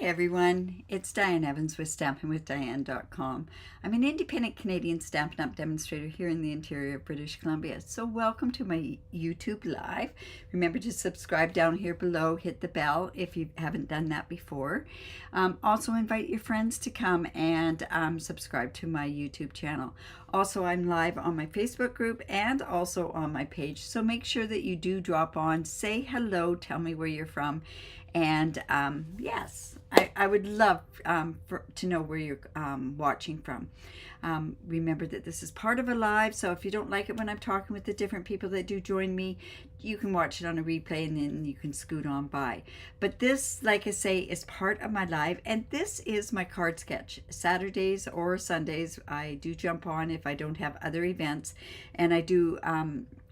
Hi everyone, it's Diane Evans with stampingwithdiane.com. I'm an independent Canadian Stampin' Up demonstrator here in the interior of British Columbia. So welcome to my YouTube Live. Remember to subscribe down here below, hit the bell if you haven't done that before. Also invite your friends to come and subscribe to my YouTube channel. Also, I'm live on my Facebook group and also on my page. So make sure that you do drop on, say hello, tell me where you're from. And yes, I would love to know where you're watching from. Remember that this is part of a live, so if you don't like it when I'm talking with the different people that do join me, you can watch it on a replay and then you can scoot on by. But this, like I say, is part of my live, and this is my card sketch. Saturdays or Sundays, I do jump on if I don't have other events, and I do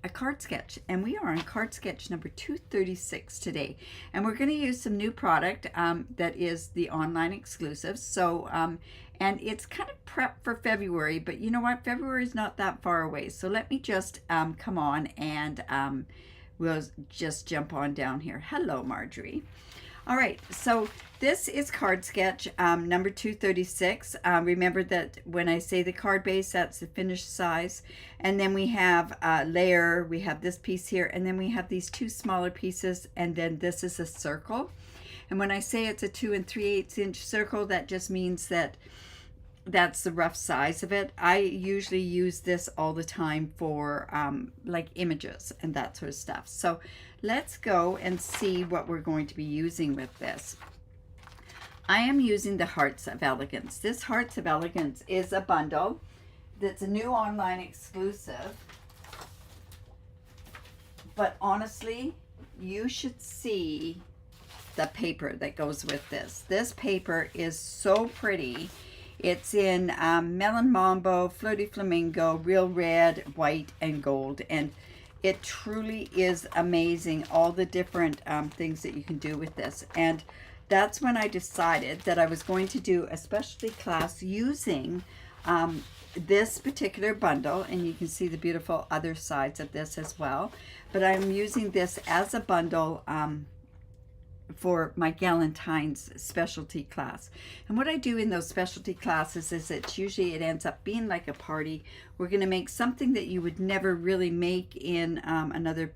a card sketch, and we are on card sketch number 236 today, and we're going to use some new product that is the online exclusive. So and it's kind of prep for February, but you know what, February is not that far away, so let me just come on and we'll just jump on down here. Hello, Marjorie. All right, so this is card sketch number 236. Remember that when I say the card base, that's the finished size. And then we have a layer, we have this piece here, and then we have these two smaller pieces, and then this is a circle. And when I say it's a 2 3/8 inch circle, that just means that that's the rough size of it. I usually use this all the time for like images and that sort of stuff. So let's go and see what we're going to be using with this. I am using the Hearts of Elegance. This Hearts of Elegance is a bundle that's a new online exclusive. But honestly, you should see the paper that goes with this. This paper is so pretty. It's in Melon Mambo, Flirty Flamingo, Real Red, White, and Gold. And it truly is amazing, all the different things that you can do with this. And that's when I decided that I was going to do a specialty class using this particular bundle. And you can see the beautiful other sides of this as well. But I'm using this as a bundle for my Galentine's specialty class. And what I do in those specialty classes is that usually it ends up being like a party. We're going to make something that you would never really make in another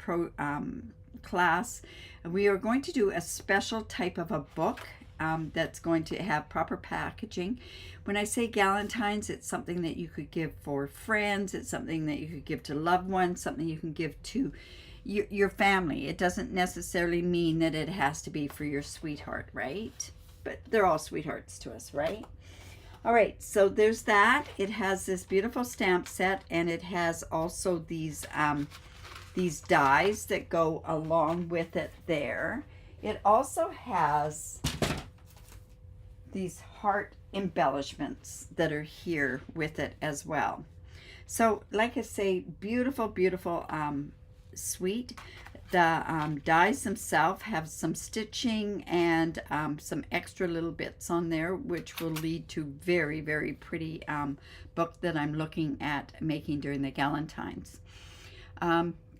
class. We are going to do a special type of a book that's going to have proper packaging. When I say Galentine's, it's something that you could give for friends. It's something that you could give to loved ones, something you can give to your family. It doesn't necessarily mean that it has to be for your sweetheart, right? But they're all sweethearts to us, right? All right, so there's that. It has this beautiful stamp set, and it has also these dies that go along with it there. It also has these heart embellishments that are here with it as well. So like I say, beautiful, beautiful sweet. The dies themselves have some stitching and some extra little bits on there, which will lead to very, very pretty book that I'm looking at making during the Galentine's.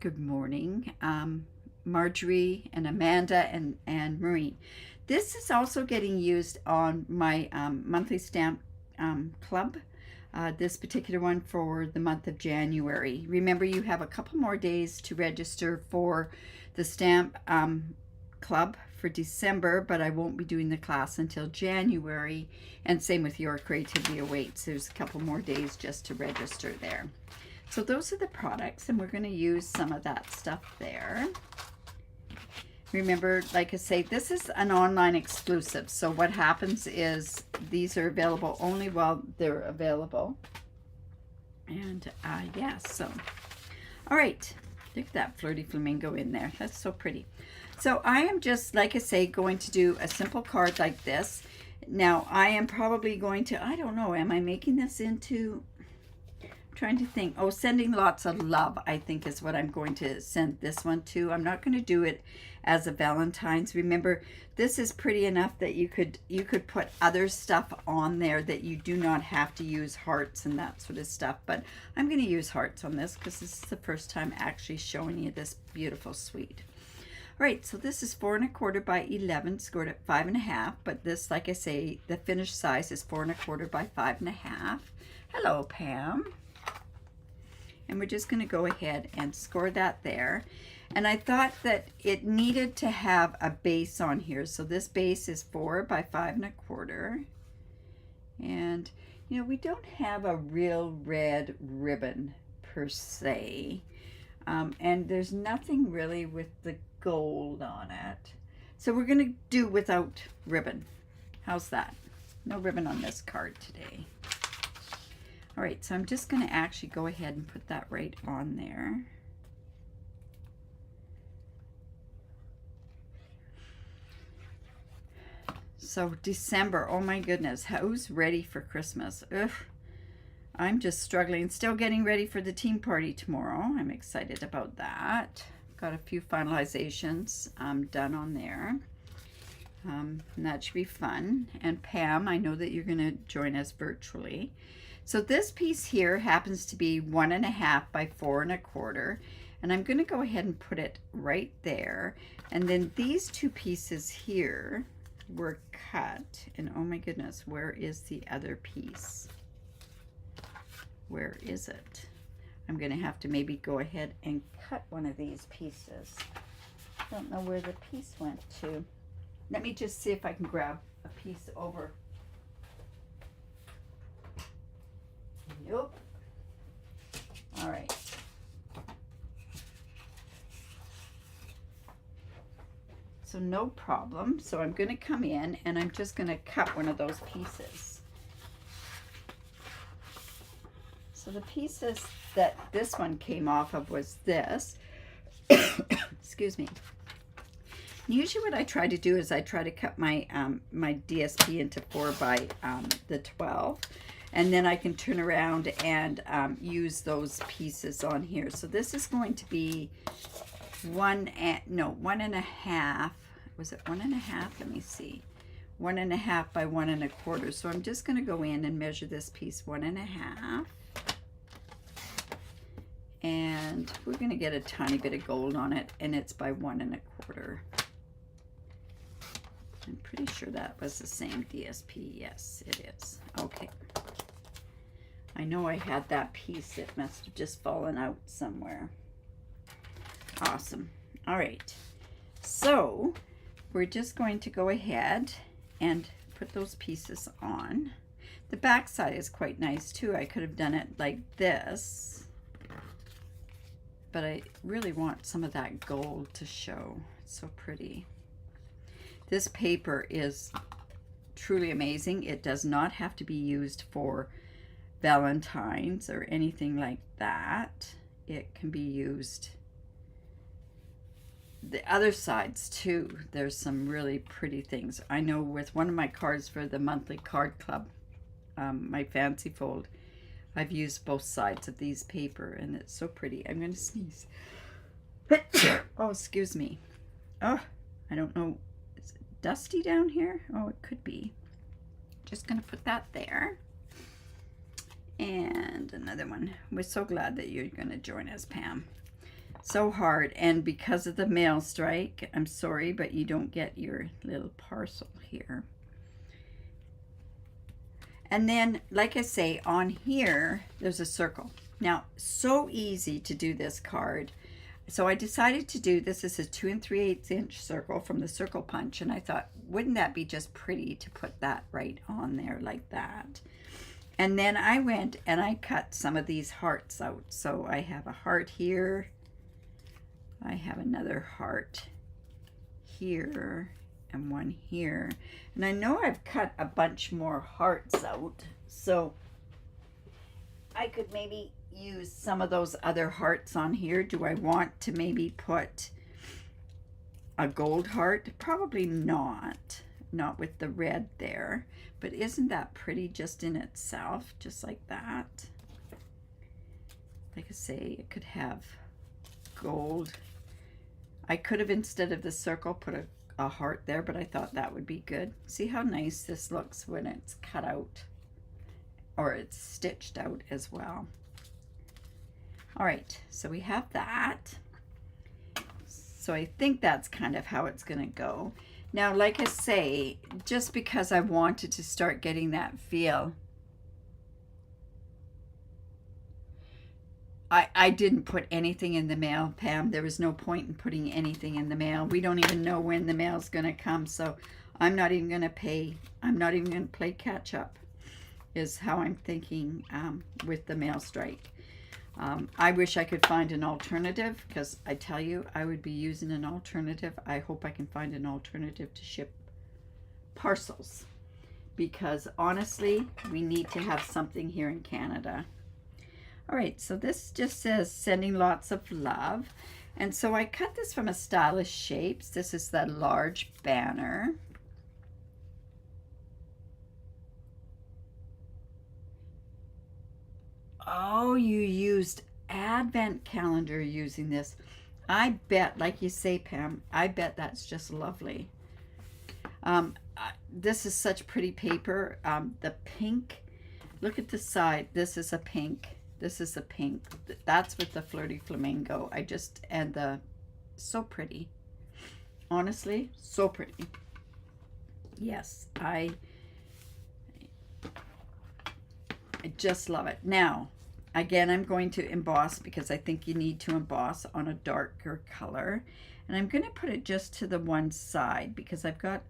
Good morning, Marjorie and Amanda and Marie. This is also getting used on my monthly stamp club. This particular one for the month of January. Remember, you have a couple more days to register for the stamp club for December, but I won't be doing the class until January, and same with Your Creativity Awaits. There's a couple more days just to register there. So those are the products, and we're going to use some of that stuff there. Remember, like I say, this is an online exclusive. So what happens is these are available only while they're available. And yeah, so. All right, look at that Flirty Flamingo in there. That's so pretty. So I am just, like I say, going to do a simple card like this. Now, I am probably going to, I don't know, am I making this into... trying to think. Oh, sending lots of love, I think, is what I'm going to send this one to. I'm not going to do it as a Valentine's. Remember, this is pretty enough that you could put other stuff on there, that you do not have to use hearts and that sort of stuff. But I'm going to use hearts on this because this is the first time actually showing you this beautiful suite. right, so this is 4 1/4 by 11, scored at 5 1/2, but this, like I say, the finished size is 4 1/4 by 5 1/2. Hello, Pam. And we're just going to go ahead and score that there. And I thought that it needed to have a base on here. So this base is 4 by 5 1/4. And, you know, we don't have a real red ribbon per se. And there's nothing really with the gold on it. So we're going to do without ribbon. How's that? No ribbon on this card today. All right, so I'm just going to actually go ahead and put that right on there. So December, oh my goodness, who's ready for Christmas? Ugh, I'm just struggling, still getting ready for the team party tomorrow. I'm excited about that. Got a few finalizations done on there. And that should be fun. And Pam, I know that you're going to join us virtually. So this piece here happens to be 1 1/2 by 4 1/4, and I'm going to go ahead and put it right there. And then these two pieces here were cut, and oh my goodness, where is the other piece? Where is it? I'm going to have to maybe go ahead and cut one of these pieces. I don't know where the piece went to. Let me just see if I can grab a piece over. Nope. All right. So no problem. So I'm going to come in and I'm just going to cut one of those pieces. So the pieces that this one came off of was this. Excuse me. Usually what I try to do is I try to cut my my DSP into 4 by the 12. And then I can turn around and use those pieces on here. So this is going to be 1 1/2. Was it 1 1/2? Let me see. 1 1/2 by 1 1/4. So I'm just going to go in and measure this piece 1 1/2. And we're going to get a tiny bit of gold on it, and it's by 1 1/4. I'm pretty sure that was the same DSP. Yes, it is. Okay. I know I had that piece. It must have just fallen out somewhere. Awesome. All right. So we're just going to go ahead and put those pieces on. The back side is quite nice too. I could have done it like this, but I really want some of that gold to show. It's so pretty. This paper is truly amazing. It does not have to be used for Valentine's or anything like that. It can be used the other sides too. There's some really pretty things. I know with one of my cards for the monthly card club, my fancy fold, I've used both sides of these paper and it's so pretty. I'm going to sneeze. Oh, excuse me. Oh, I don't know. Is it dusty down here? Oh, it could be. Just going to put that there. And another one. We're so glad that you're going to join us, Pam. So hard, and because of the mail strike, I'm sorry, but you don't get your little parcel here. And then, like I say, on here, there's a circle. Now, so easy to do this card. So I decided to do, this is a 2 3/8 inch circle from the Circle Punch, and I thought, wouldn't that be just pretty to put that right on there like that? And then I went and I cut some of these hearts out. So I have a heart here. I have another heart here and one here. And I know I've cut a bunch more hearts out. So I could maybe use some of those other hearts on here. Do I want to maybe put a gold heart? Probably not. Not with the red there. But isn't that pretty just in itself? Just like that. Like I say, it could have gold. I could have, instead of the circle, put a heart there, but I thought that would be good. See how nice this looks when it's cut out, or it's stitched out as well. All right, so we have that. So I think that's kind of how it's going to go. Now, like I say, just because I wanted to start getting that feel, I didn't put anything in the mail, Pam. There was no point in putting anything in the mail. We don't even know when the mail's going to come, so I'm not even going to pay. I'm not even going to play catch up, is how I'm thinking with the mail strike. I wish I could find an alternative, because I tell you, I would be using an alternative. I hope I can find an alternative to ship parcels, because honestly, we need to have something here in Canada. All right, so this just says sending lots of love. And so I cut this from a Stylish Shapes. This is the large banner. Oh, you used advent calendar using this. I bet, like you say, Pam, I bet that's just lovely. This is such pretty paper. The pink, look at the side. This is a pink. This is a pink. That's with the Flirty Flamingo. And the, so pretty. Honestly, so pretty. Yes, I just love it. Now, again, I'm going to emboss, because I think you need to emboss on a darker color. And I'm going to put it just to the one side, because I've got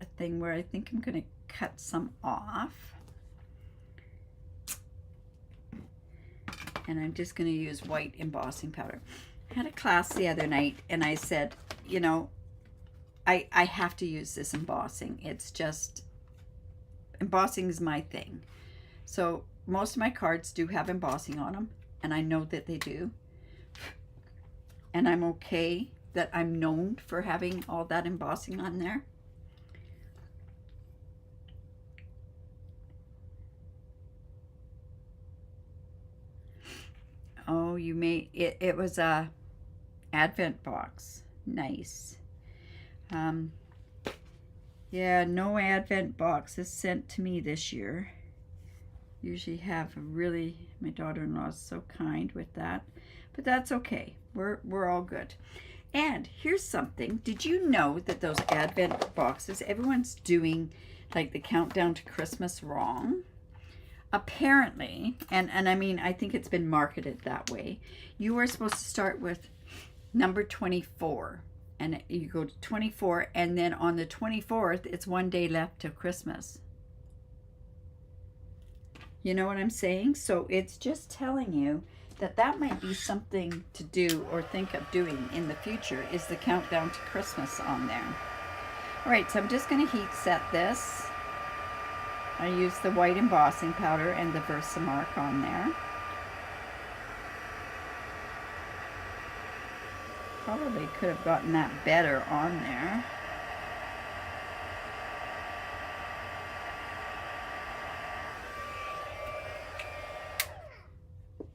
a thing where I think I'm going to cut some off. And I'm just going to use white embossing powder. I had a class the other night, and I said, you know, I have to use this embossing. It's just, embossing is my thing. So most of my cards do have embossing on them, and I know that they do. And I'm okay that I'm known for having all that embossing on there. Oh, you made it. It was a advent box. Nice. Yeah, no advent boxes sent to me this year. Usually have my daughter-in-law is so kind with that, but that's okay. We're all good. And here's something. Did you know that those advent boxes, everyone's doing like the countdown to Christmas wrong? Apparently, and I mean, I think it's been marketed that way, you are supposed to start with number 24, and you go to 24, and then on the 24th, it's one day left till Christmas. You know what I'm saying? So it's just telling you that that might be something to do or think of doing in the future, is the countdown to Christmas on there. All right, so I'm just going to heat set this. I used the white embossing powder and the Versamark on there. Probably could have gotten that better on there.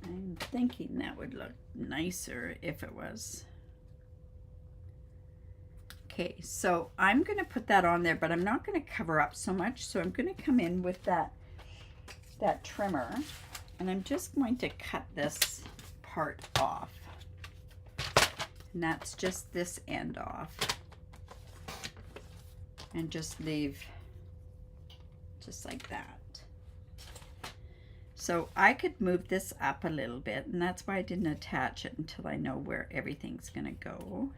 I'm thinking that would look nicer if it was. Okay, so I'm going to put that on there, but I'm not going to cover up so much. So I'm going to come in with that trimmer, and I'm just going to cut this part off. And that's just this end off. And just leave just like that. So I could move this up a little bit, and that's why I didn't attach it until I know where everything's going to go.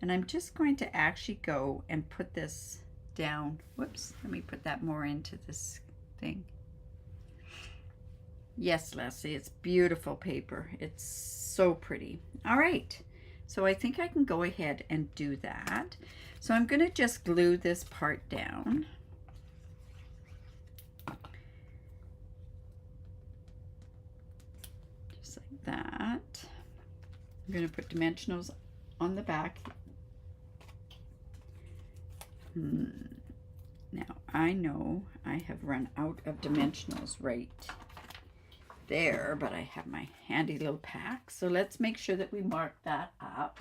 And I'm just going to actually go and put this down. Whoops, let me put that more into this thing. Yes, Leslie, it's beautiful paper. It's so pretty. All right, so I think I can go ahead and do that. So I'm going to just glue this part down. Just like that. I'm going to put dimensionals on the back. Now I know I have run out of dimensionals right there, but I have my handy little pack. So let's make sure that we mark that up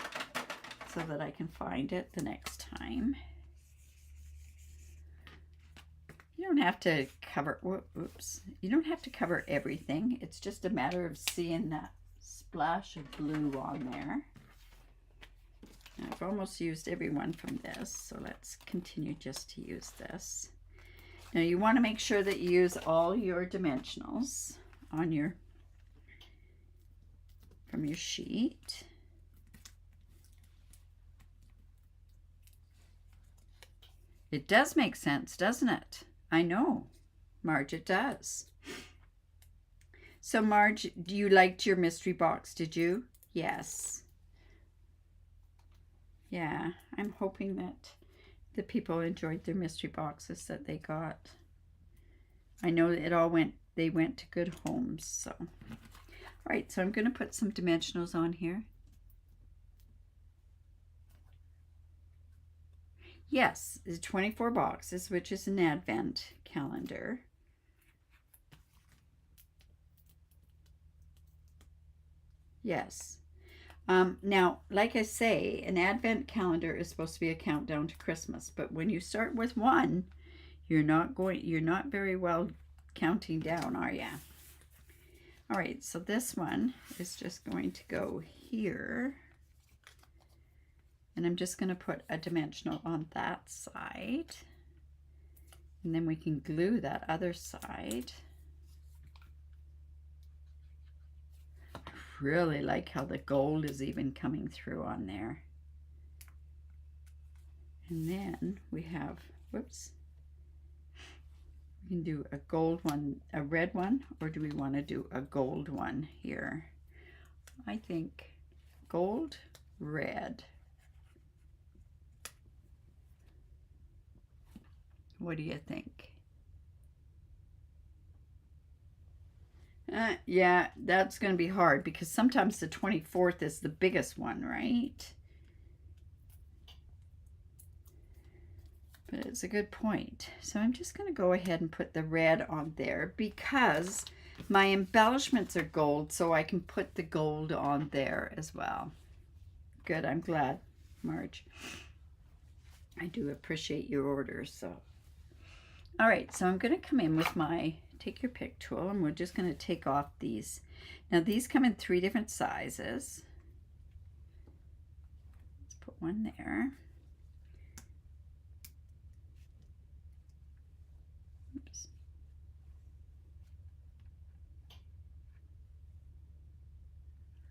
so that I can find it the next time. You don't have to cover, oops, you don't have to cover everything. It's just a matter of seeing that splash of blue on there. I've almost used every one from this, so let's continue just to use this. Now you want to make sure that you use all your dimensionals on your from your sheet. It does make sense, doesn't it? I know, Marge, it does. So Marge, you liked your mystery box, did you? Yes. Yeah, I'm hoping that the people enjoyed their mystery boxes that they got. I know they went to good homes, so. All right, so I'm going to put some dimensionals on here. Yes, it's 24 boxes, which is an advent calendar. Yes. Now, like I say, an advent calendar is supposed to be a countdown to Christmas, but when you start with one, you're not very well counting down, are you? All right, so this one is just going to go here. And I'm just going to put a dimensional on that side. And then we can glue that other side. I really like how the gold is even coming through on there. And then we have, whoops, we can do a gold one, a red one, or do we want to do a gold one here? I think gold, red. What do you think? Yeah, that's going to be hard because sometimes the 24th is the biggest one, right? But it's a good point. So I'm just going to go ahead and put the red on there because my embellishments are gold, so I can put the gold on there as well. Good, I'm glad, Marge. I do appreciate your orders, so. All right, so I'm going to come in with my take your pick tool, and we're just going to take off these. Now these come in 3 different sizes. Let's put one there. Oops.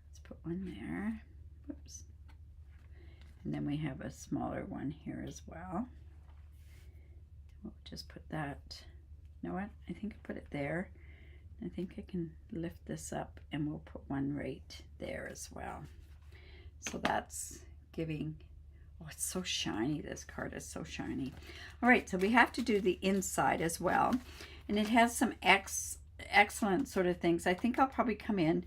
Let's put one there. Whoops. And then we have a smaller one here as well. We'll just put that, you know what, I think I put it there. I think I can lift this up and we'll put one right there as well. So that's giving, oh, it's so shiny. This card is so shiny. All right, so we have to do the inside as well. And it has some excellent sort of things. I think I'll probably come in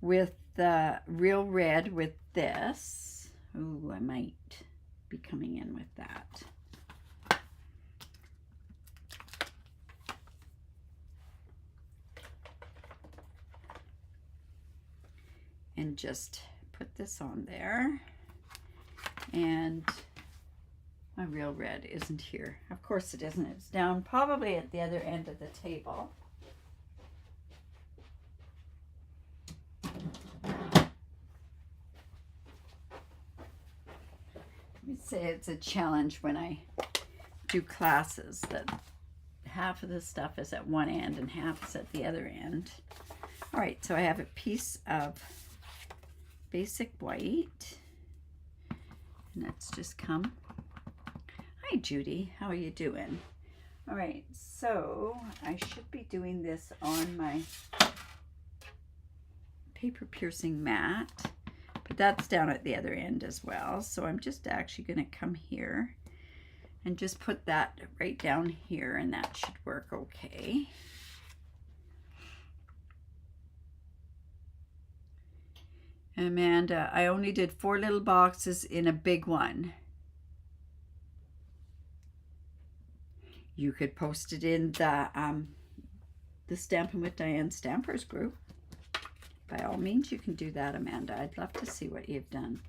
with the real red with this. Ooh, I might be coming in with that. And just put this on there. And my real red isn't here. Of course it isn't. It's down probably at the other end of the table. Let me say it's a challenge when I do classes that half of the stuff is at one end and half is at the other end. All right, so I have a piece of basic white, and let's just come. Hi Judy, how are you doing? All right, so I should be doing this on my paper piercing mat, but that's down at the other end as well. So I'm just actually going to come here and just put that right down here, and that should work okay. Amanda, I only did 4 little boxes in a big one. You could post it in the Stampin' with Diane Stampers group. By all means, you can do that, Amanda. I'd love to see what you've done.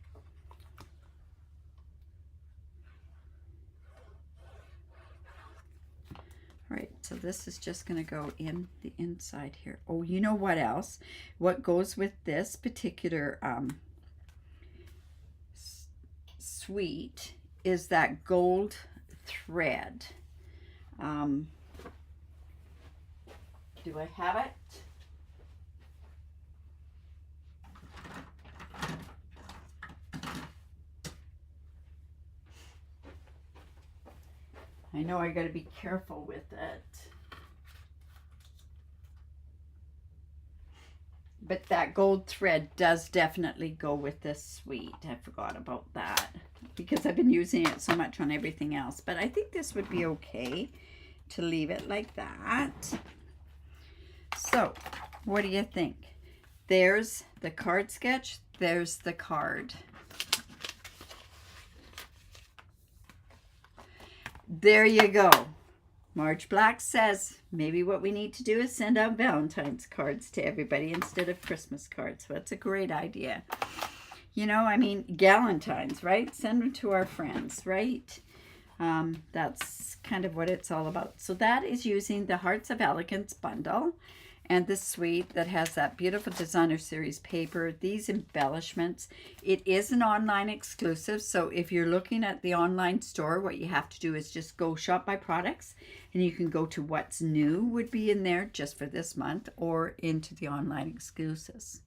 All right, so this is just going to go in the inside here. Oh, you know what else? What goes with this particular sweet is that gold thread. Do I have it? I know I got to be careful with it. But that gold thread does definitely go with this sweet. I forgot about that because I've been using it so much on everything else. But I think this would be okay to leave it like that. So, what do you think? There's the card sketch. There's the card. There you go. Marge Black says maybe what we need to do is send out Valentine's cards to everybody instead of Christmas cards. So that's a great idea. You know, I mean, Galentine's, right? Send them to our friends, right? That's kind of what it's all about. So that is using the Hearts of Elegance bundle and the suite that has that beautiful designer series paper, these embellishments. It is an online exclusive, so if you're looking at the online store, what you have to do is just go shop by products, and you can go to what's new would be in there just for this month, or into the online exclusives.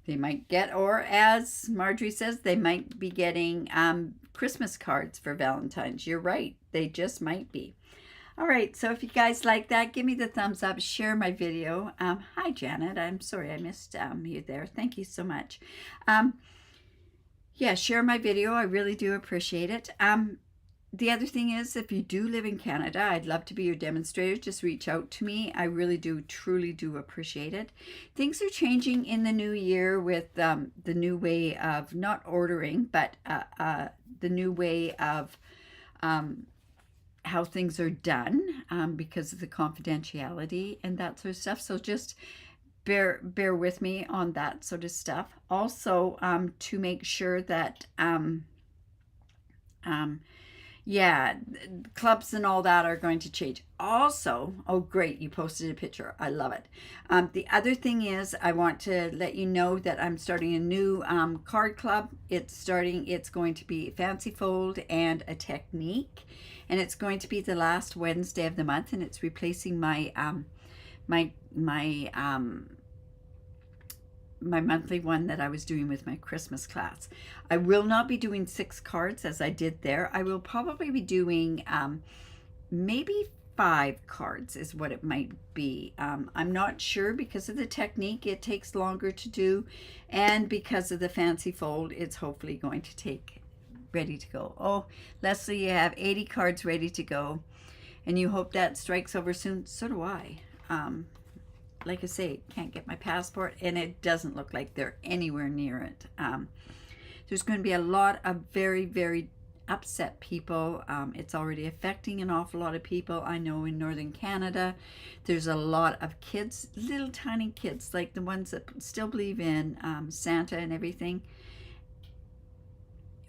They might get, or as Marjorie says, they might be getting Christmas cards for Valentine's. You're right, they just might be. All right, so if you guys like that, give me the thumbs up, share my video. Hi, Janet. I'm sorry I missed you there. Thank you so much. Yeah, share my video. I really do appreciate it. The other thing is, if you do live in Canada, I'd love to be your demonstrator. Just reach out to me. I really do, truly do appreciate it. Things are changing in the new year with the new way of not ordering, but the new way of how things are done because of the confidentiality and that sort of stuff. So just bear with me on that sort of stuff. Also, to make sure that yeah, clubs and all that are going to change. Also, oh great, you posted a picture. I love it. The other thing is, I want to let you know that I'm starting a new card club. It's going to be Fancy Fold and a Technique. And it's going to be the last Wednesday of the month, and it's replacing my my monthly one that I was doing with my Christmas class. I will not be doing 6 cards as I did there. I will probably be doing maybe 5 cards is what it might be. I'm not sure because of the technique. It takes longer to do, and because of the Fancy Fold, it's hopefully going to take ready to go. Oh, Leslie, you have 80 cards ready to go, and you hope that strikes over soon. So do I. Like I say, can't get my passport, and it doesn't look like they're anywhere near it. There's going to be a lot of very, very upset people. It's already affecting an awful lot of people. I know in Northern Canada, there's a lot of kids, little tiny kids, like the ones that still believe in Santa and everything.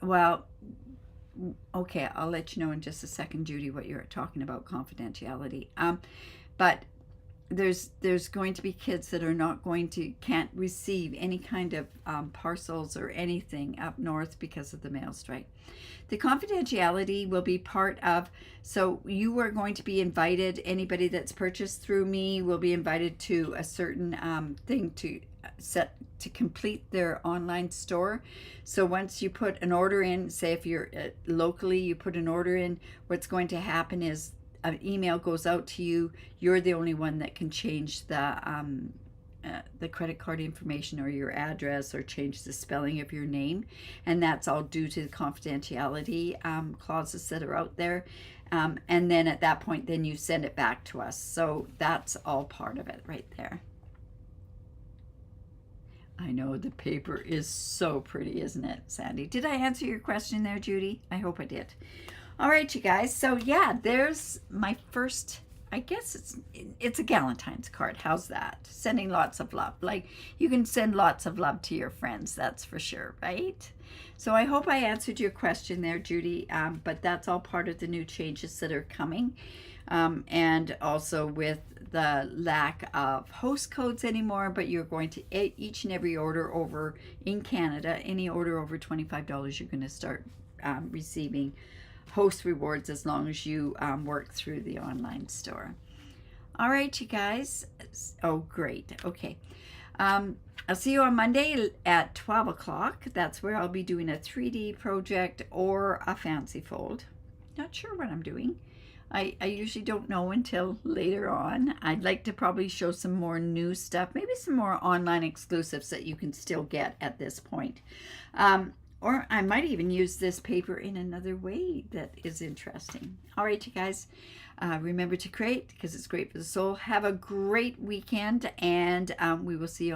Well, okay, I'll let you know in just a second, Judy, what you're talking about, confidentiality. But there's going to be kids that are can't receive any kind of parcels or anything up north because of the mail strike. The confidentiality will be part of, so you are going to be invited, anybody that's purchased through me will be invited to a certain thing to complete their online store. So once you put an order in, say if you're locally, you put an order in, what's going to happen is an email goes out to you. You're the only one that can change the credit card information or your address, or change the spelling of your name, and that's all due to the confidentiality clauses that are out there. And then at that point, then you send it back to us. So that's all part of it right there. I know the paper is so pretty, isn't it, Sandy? Did I answer your question there, Judy? I hope I did. All right, you guys. So yeah, there's my first I guess it's a Galentine's card. How's that? Sending lots of love. Like, you can send lots of love to your friends, that's for sure, right? So I hope I answered your question there, Judy, but that's all part of the new changes that are coming. And also with the lack of host codes anymore, but you're going to, each and every order over in Canada, any order over $25, you're going to start receiving host rewards as long as you work through the online store. All right, you guys. Oh, great. Okay. I'll see you on Monday at 12 o'clock. That's where I'll be doing a 3D project or a fancy fold. Not sure what I'm doing. I usually don't know until later on. I'd like to probably show some more new stuff, maybe some more online exclusives that you can still get at this point. Or I might even use this paper in another way that is interesting. All right, you guys, remember to create because it's great for the soul. Have a great weekend, and we will see you